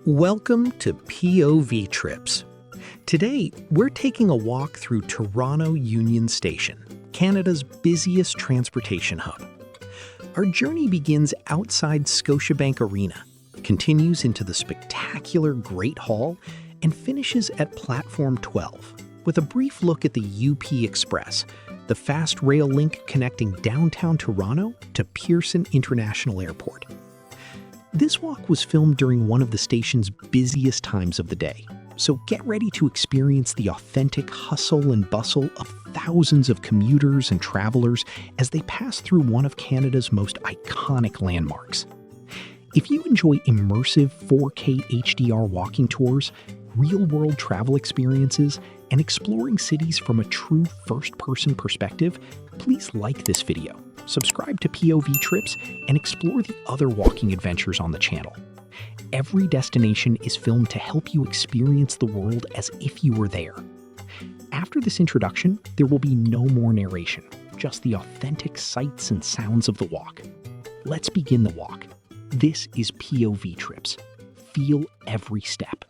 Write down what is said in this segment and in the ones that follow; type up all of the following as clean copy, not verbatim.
Welcome to POV Trips. Today, we're taking a walk through Toronto Union Station, Canada's busiest transportation hub. Our journey begins outside Scotiabank Arena, continues into the spectacular Great Hall, and finishes at Platform 12, with a brief look at the UP Express, the fast rail link connecting downtown Toronto to Pearson International Airport. This walk was filmed during one of the station's busiest times of the day, so get ready to experience the authentic hustle and bustle of thousands of commuters and travelers as they pass through one of Canada's most iconic landmarks. If you enjoy immersive 4K HDR walking tours, real-world travel experiences, and exploring cities from a true first-person perspective, please like this video, subscribe to POV Trips, and explore the other walking adventures on the channel. Every destination is filmed to help you experience the world as if you were there. After this introduction, there will be no more narration, just the authentic sights and sounds of the walk. Let's begin the walk. This is POV Trips. Feel every step.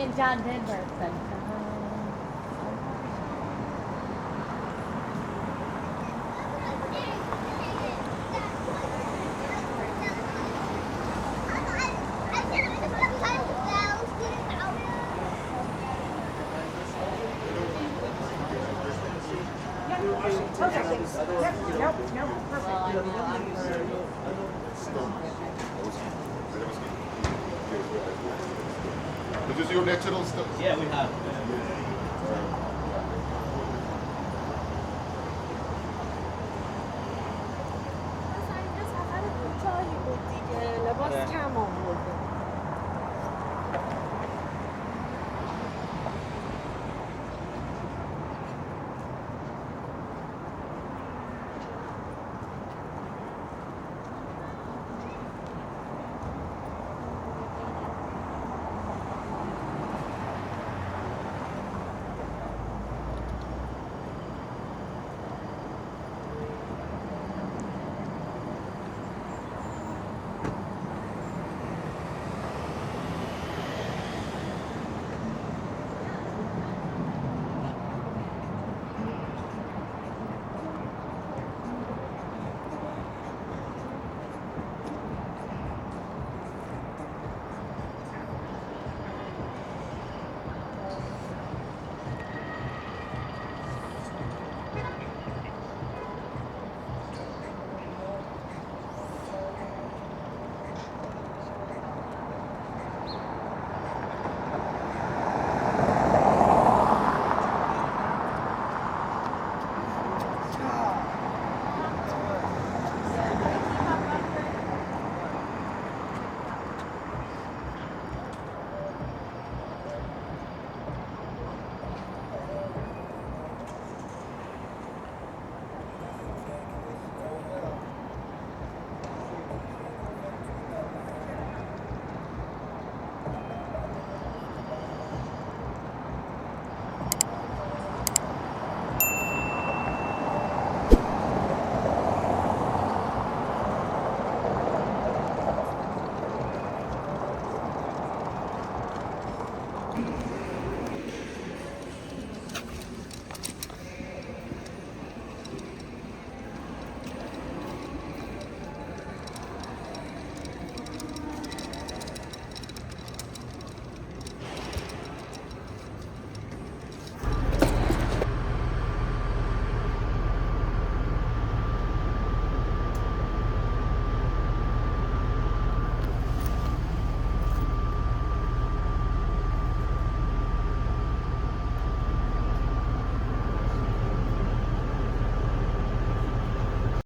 and John Denver said. Is this your natural stuff? Yeah, we have. لباس کم آورده.